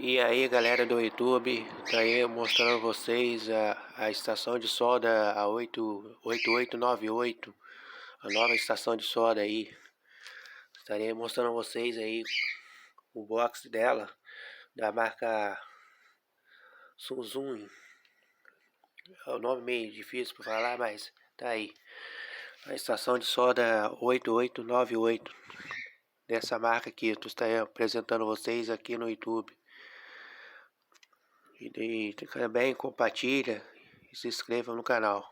E aí galera do YouTube, tá aí mostrando vocês a estação de solda a 8898, a nova estação de solda aí. Estarei mostrando vocês aí o box dela, da marca Suzun. É um nome meio difícil para falar, mas tá aí. A estação de solda 8898 dessa marca aqui, eu estou apresentando vocês aqui no YouTube. E também compartilha e se inscreva no canal.